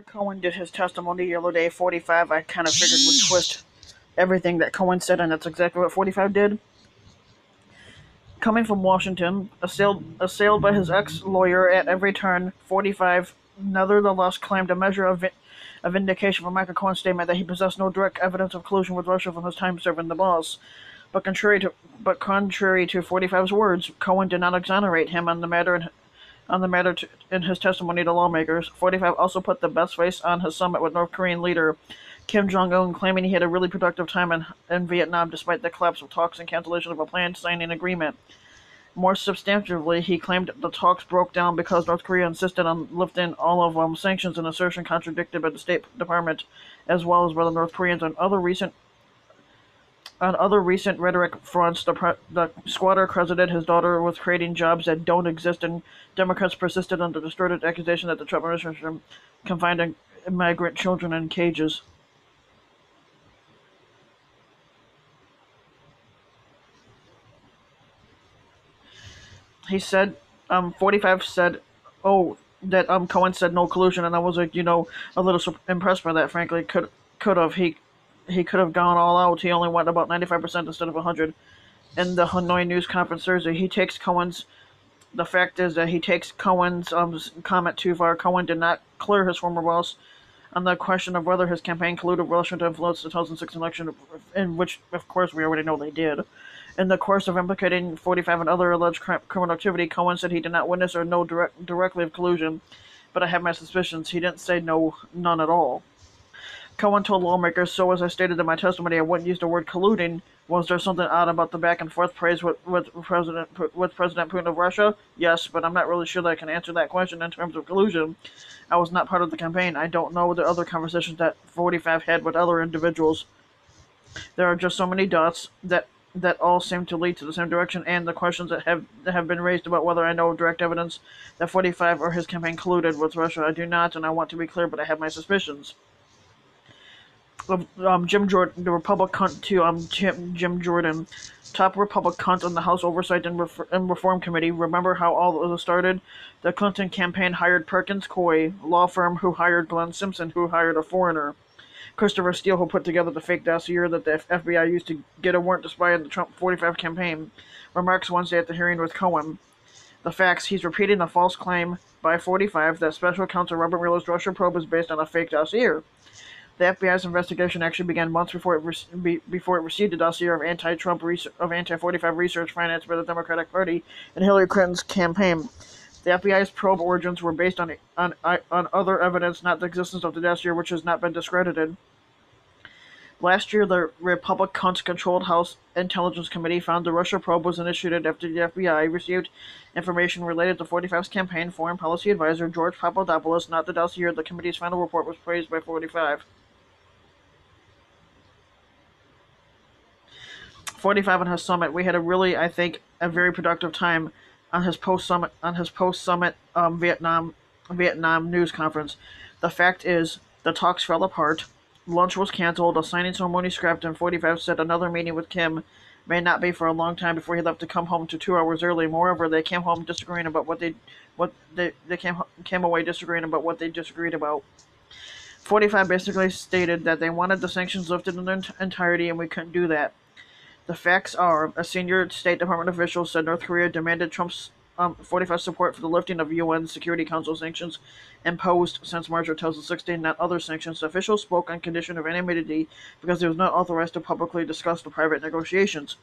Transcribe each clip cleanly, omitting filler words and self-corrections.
Cohen did his testimony the other day, 45, I kind of figured would twist everything that Cohen said, and that's exactly what 45 did. Coming from Washington, assailed by his ex-lawyer at every turn, 45 nevertheless claimed a measure of vindication for Michael Cohen's statement that he possessed no direct evidence of collusion with Russia from his time serving the boss. But contrary to 45's words, Cohen did not exonerate him on the matter in his testimony to lawmakers. 45 also put the best face on his summit with North Korean leader Kim Jong-un, claiming he had a really productive time in Vietnam despite the collapse of talks and cancellation of a planned signing agreement. More substantively, he claimed the talks broke down because North Korea insisted on lifting all of sanctions, an assertion contradicted by the State Department as well as by the North Koreans. On other recent rhetoric fronts, the squatter credited his daughter with creating jobs that don't exist, and Democrats persisted on the distorted accusation that the Trump administration confined migrant children in cages. He said, 45 said, oh, that Cohen said no collusion, and I was like, a little impressed by that. Frankly, could have he could have gone all out. He only went about 95% instead of 100. In the Hanoi news conference Thursday, he takes Cohen's. The fact is that he takes Cohen's comment too far. Cohen did not clear his former boss on the question of whether his campaign colluded with Russia to influence the 2006 election, in which, of course, we already know they did. In the course of implicating 45 and other alleged criminal activity, Cohen said he did not witness or know directly of collusion, but I have my suspicions. He didn't say no, none at all. Cohen told lawmakers, so as I stated in my testimony, I wouldn't use the word colluding. Was there something odd about the back and forth praise with President Putin of Russia? Yes, but I'm not really sure that I can answer that question in terms of collusion. I was not part of the campaign. I don't know the other conversations that 45 had with other individuals. There are just so many dots that all seem to lead to the same direction, and the questions that have been raised about whether I know direct evidence that 45 or his campaign colluded with Russia. I do not, and I want to be clear, but I have my suspicions. Jim Jordan, the Republican, to Jim Jordan, top Republican on the House Oversight and Reform Committee. Remember how all this started? The Clinton campaign hired Perkins Coie, law firm who hired Glenn Simpson, who hired a foreigner. Christopher Steele, who put together the fake dossier that the FBI used to get a warrant to spy on the Trump 45 campaign, remarks Wednesday at the hearing with Cohen. The facts: he's repeating a false claim by 45 that Special Counsel Robert Mueller's Russia probe is based on a fake dossier. The FBI's investigation actually began months before it received a dossier of anti-45 research financed by the Democratic Party and Hillary Clinton's campaign. The FBI's probe origins were based on other evidence, not the existence of the dossier, which has not been discredited. Last year, the Republican-controlled House Intelligence Committee found the Russia probe was initiated after the FBI received information related to 45's campaign foreign policy advisor George Papadopoulos, not the dossier. The committee's final report was praised by 45. 45 on his summit. We had I think, a very productive time on his post-summit Vietnam news conference. The fact is, the talks fell apart. Lunch was canceled, a signing ceremony scrapped, and 45 said another meeting with Kim may not be for a long time before he left to come home to 2 hours early. Moreover, they came home disagreeing about came away disagreeing about what they disagreed about. 45 basically stated that they wanted the sanctions lifted in their entirety, and we couldn't do that. The facts are, a senior State Department official said North Korea demanded Trump's 45 support for the lifting of UN Security Council sanctions imposed since March of 2016, not other sanctions. The official spoke on condition of anonymity because he was not authorized to publicly discuss the private negotiations.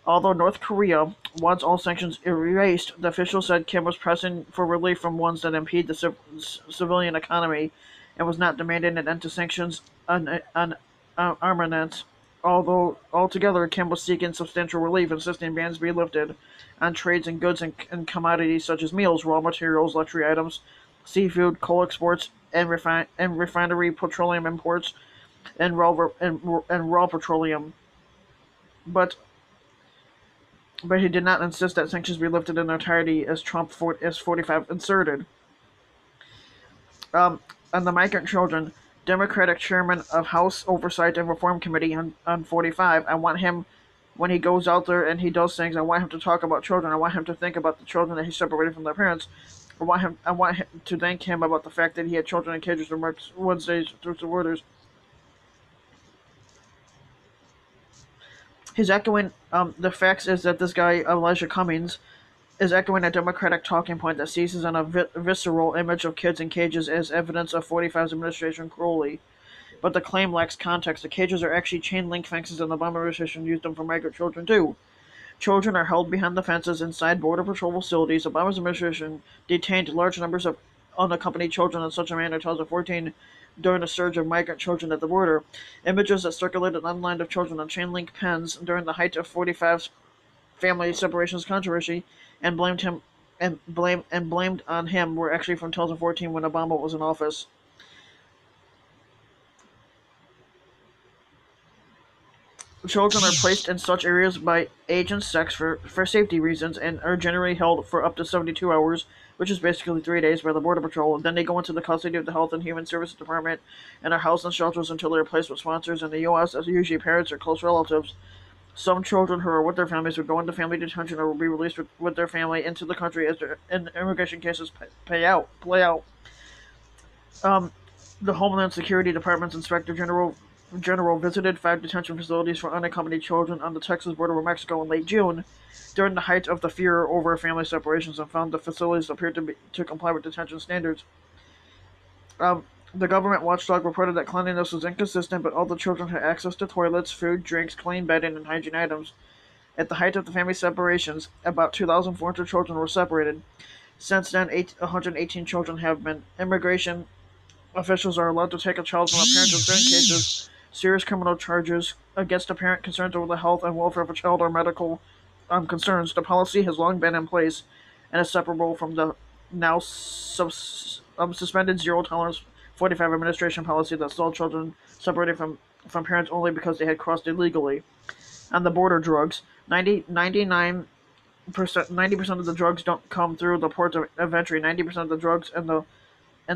Although North Korea wants all sanctions erased, the official said Kim was pressing for relief from ones that impede the civilian economy and was not demanding an end to sanctions on armaments. Although altogether, Kim was seeking substantial relief, insisting bans be lifted on trades in goods and commodities such as meals, raw materials, luxury items, seafood, coal exports, and refinery petroleum imports, and raw petroleum. But he did not insist that sanctions be lifted in their entirety, as 45 inserted. On the migrant children, Democratic chairman of House Oversight and Reform Committee on 45. I want him, when he goes out there and he does things, I want him to talk about children. I want him to think about the children that he separated from their parents. I want him to thank him about the fact that he had children in cages for Wednesdays through the orders. He's echoing the facts is that this guy Elijah Cummings is echoing a Democratic talking point that seizes on a visceral image of kids in cages as evidence of 45's administration cruelty. But the claim lacks context. The cages are actually chain link fences, and the Obama administration used them for migrant children too. Children are held behind the fences inside Border Patrol facilities. Obama's administration detained large numbers of unaccompanied children in such a manner in 2014 during a surge of migrant children at the border. Images that circulated online of children in chain link pens during the height of 45's family separations controversy and blamed on him were actually from 2014 when Obama was in office. Children are placed in such areas by age and sex for safety reasons and are generally held for up to 72 hours, which is basically 3 days, by the Border Patrol. Then they go into the custody of the Health and Human Services Department and are housed in shelters until they are placed with sponsors in the U.S., as usually parents or close relatives. Some children who are with their families would go into family detention or will be released with their family into the country as their immigration cases play out. Um, the Homeland Security Department's Inspector General visited 5 detention facilities for unaccompanied children on the Texas border with Mexico in late June, during the height of the fear over family separations, and found the facilities appeared to comply with detention standards. The government watchdog reported that cleanliness was inconsistent, but all the children had access to toilets, food, drinks, clean bedding, and hygiene items. At the height of the family separations, about 2,400 children were separated. Since then, 118 children have been. Immigration officials are allowed to take a child from a parent in certain cases. Serious criminal charges against a parent concerned over the health and welfare of a child or medical concerns. The policy has long been in place and is separable from the now suspended zero tolerance 45 administration policy that saw children separated from parents only because they had crossed illegally. On the border, drugs, 90% of the drugs don't come through the ports of entry. 90% of the drugs and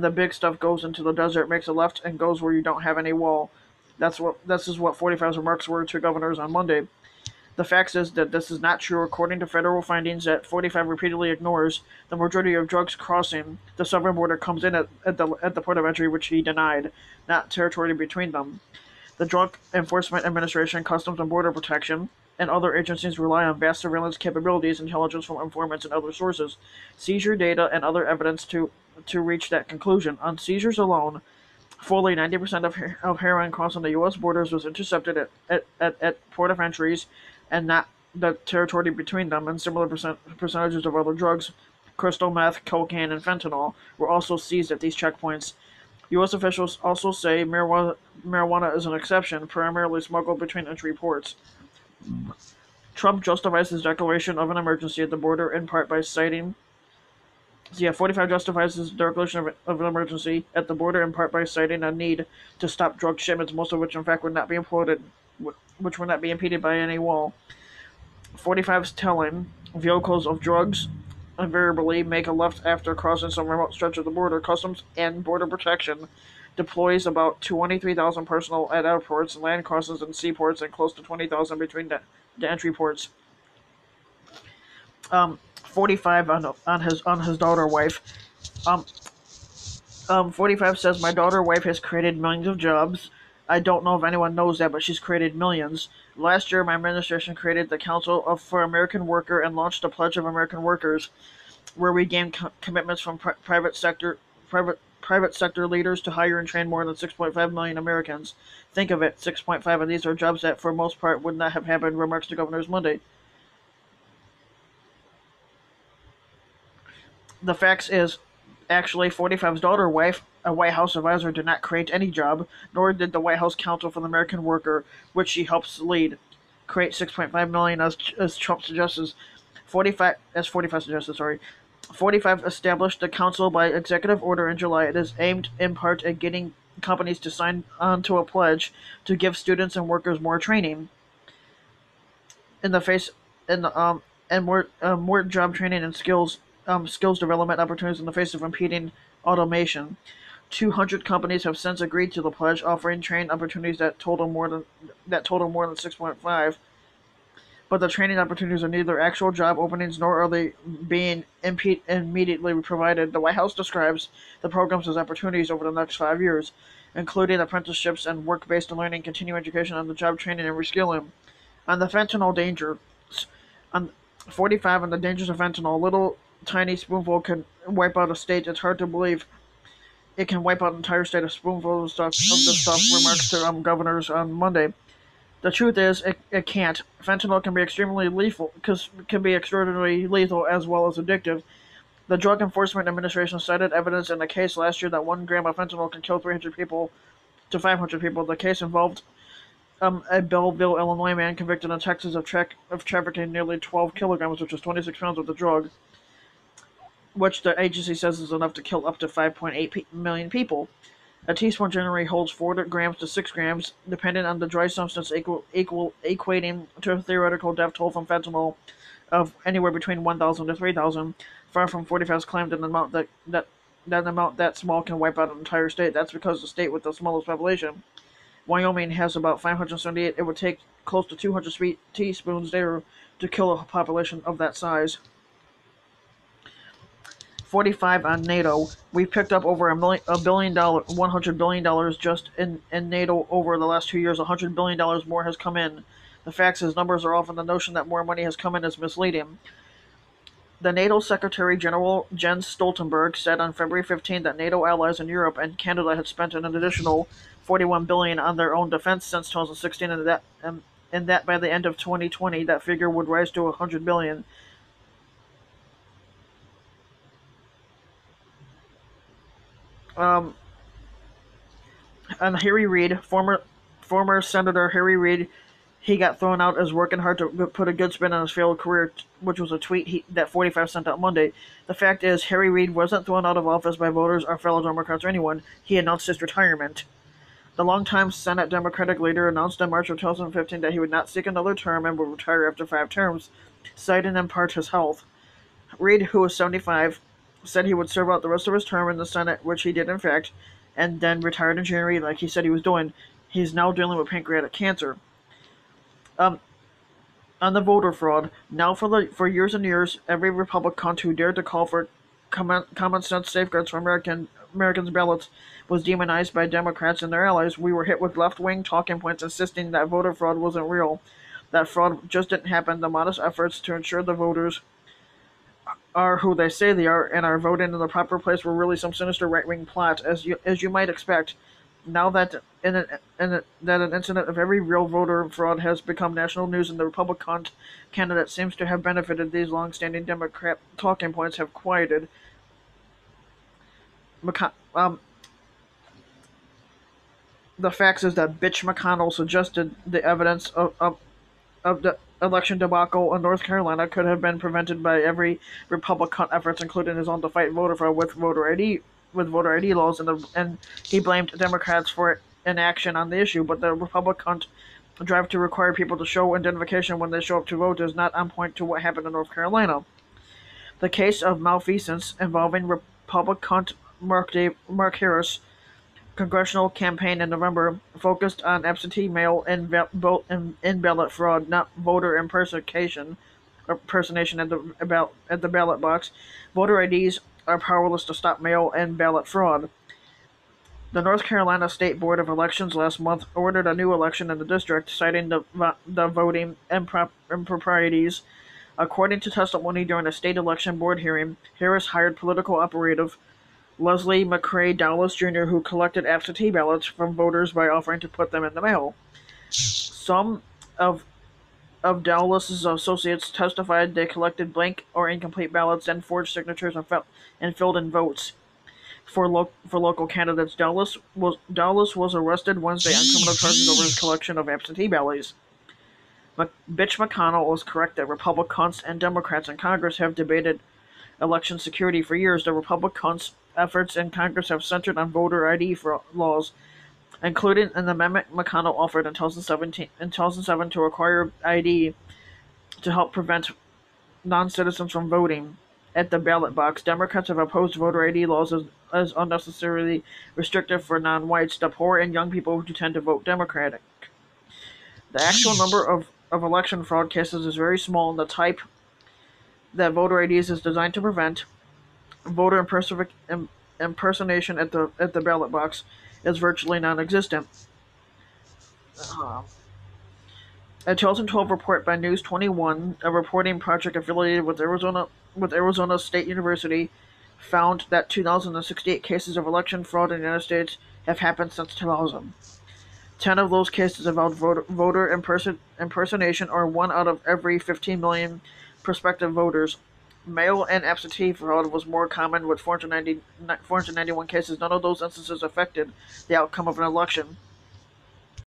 the big stuff goes into the desert, makes a left, and goes where you don't have any wall. This is what 45's remarks were to governors on Monday. The fact is that this is not true. According to federal findings that 45 repeatedly ignores, the majority of drugs crossing the southern border comes in at the port of entry, which he denied, not territory between them. The Drug Enforcement Administration, Customs and Border Protection, and other agencies rely on vast surveillance capabilities, intelligence from informants, and other sources, seizure data, and other evidence to reach that conclusion. On seizures alone, fully 90% of heroin crossing the U.S. borders was intercepted at port of entries and not the territory between them, and similar percentages of other drugs, crystal meth, cocaine, and fentanyl, were also seized at these checkpoints. U.S. officials also say marijuana is an exception, primarily smuggled between entry ports. Trump justifies his declaration of an emergency at the border in part by citing. 45 justifies his declaration of an emergency at the border in part by citing a need to stop drug shipments, most of which, in fact, would not be which would not be impeded by any wall. 45's telling vehicles of drugs invariably make a left after crossing some remote stretch of the border. Customs and Border Protection deploys about 23,000 personnel at airports, land crossings, and seaports, and close to 20,000 between the entry ports. 45 on his daughter wife. 45 says my daughter wife has created millions of jobs. I don't know if anyone knows that, but she's created millions. Last year, my administration created the Council for American Worker and launched the Pledge of American Workers, where we gained commitments from private sector leaders to hire and train more than 6.5 million Americans. Think of it, 6.5, and these are jobs that, for most part, would not have happened. Remarks to governors Monday. The facts is, actually, 45's daughter wife, a White House advisor, did not create any job, nor did the White House Council for the American Worker, which she helps lead, create 6.5 million as Trump suggests. 45 suggested. 45 established the council by executive order in July. It is aimed in part at getting companies to sign on to a pledge to give students and workers more training in the face in and more job training and skills development opportunities in the face of impeding automation. 200 companies have since agreed to the pledge, offering training opportunities that total more than 6.5. but the training opportunities are neither actual job openings nor are they being immediately provided. The White House describes the programs as opportunities over the next 5 years, including apprenticeships and work-based learning, continuing education, on-the-job training, and reskilling. On the fentanyl danger, on 45 on the dangers of fentanyl, a little tiny spoonful can wipe out a state. It's hard to believe it can wipe out an entire state. A spoonful of this stuff, remarks to governors on Monday. The truth is, it can't. Fentanyl can be extremely lethal, because can be extraordinarily lethal as well as addictive. The Drug Enforcement Administration cited evidence in a case last year that 1 gram of fentanyl can kill 300 people to 500 people. The case involved a Belleville, Illinois man convicted in Texas of trafficking nearly 12 kilograms, which is 26 pounds of the drug, which the agency says is enough to kill up to 5.8 million people. A teaspoon generally holds 4 grams to 6 grams, depending on the dry substance, equating to a theoretical death toll from fentanyl of anywhere between 1,000 to 3,000, far from 45's claim that an amount that small can wipe out an entire state. That's because the state with the smallest population, Wyoming, has about 578. It would take close to 200 teaspoons there to kill a population of that size. 45 on NATO. We've picked up over $100 billion just in NATO over the last 2 years. $100 billion more has come in. The fact is, numbers are off, and the notion that more money has come in is misleading. The NATO Secretary General Jens Stoltenberg said on February 15 that NATO allies in Europe and Canada had spent an additional $41 billion on their own defense since 2016, and that by the end of 2020 that figure would rise to $100 billion. Um, and Harry Reid, former Senator Harry Reid, he got thrown out as working hard to put a good spin on his failed career, which was a tweet that 45 sent out Monday. The fact is, Harry Reid wasn't thrown out of office by voters or fellow Democrats or anyone. He announced his retirement. The longtime Senate Democratic leader announced in March of 2015 that he would not seek another term and would retire after 5 terms, citing in part his health. Reid, who was 75, said he would serve out the rest of his term in the Senate, which he did in fact, and then retired in January like he said he was doing. He's now dealing with pancreatic cancer. Um, on the voter fraud, now for years and years, every Republican who dared to call for common sense safeguards for Americans' ballots was demonized by Democrats and their allies. We were hit with left-wing talking points insisting that voter fraud wasn't real, that fraud just didn't happen. The modest efforts to ensure the voters are who they say they are and are voting in the proper place were really some sinister right-wing plot, as you might expect. Now that that an incident of every real voter fraud has become national news and the Republican candidate seems to have benefited, these long-standing Democrat talking points have quieted. Um, the facts is that Bitch McConnell suggested the evidence of the election debacle in North Carolina could have been prevented by every Republican efforts, including his own, to fight voter fraud with voter ID laws, and he blamed Democrats for inaction on the issue. But the Republican drive to require people to show identification when they show up to vote is not on point to what happened in North Carolina. The case of malfeasance involving Republican Mark Harris' congressional campaign in November focused on absentee mail and ballot fraud, not voter impersonation at the ballot box. Voter IDs are powerless to stop mail and ballot fraud. The North Carolina State Board of Elections last month ordered a new election in the district, citing the voting improprieties. According to testimony during a state election board hearing, Harris hired political operative Leslie McCrae Dowless Jr., who collected absentee ballots from voters by offering to put them in the mail. Some of Dowless's associates testified they collected blank or incomplete ballots and forged signatures and filled in votes. For local candidates, Dowless was arrested Wednesday on criminal charges over his collection of absentee ballots. Bitch McConnell was correct that Republicans and Democrats in Congress have debated election security for years. The Republicans' efforts in Congress have centered on voter ID laws, including an amendment McConnell offered in 2007 to require ID to help prevent non-citizens from voting at the ballot box. Democrats have opposed voter ID laws as unnecessarily restrictive for non-whites, the poor, and young people who tend to vote Democratic. The actual number of of election fraud cases is very small, and the type that voter IDs is designed to prevent, voter impersonation at the ballot box, is virtually non-existent. Uh, A 2012 report by News 21, a reporting project affiliated with Arizona State University, found that 2,068 cases of election fraud in the United States have happened since 2000. 10 of those cases involved voter impersonation, or 1 out of every 15 million prospective voters. Mail and absentee fraud was more common with 491 cases. None of those instances affected the outcome of an election.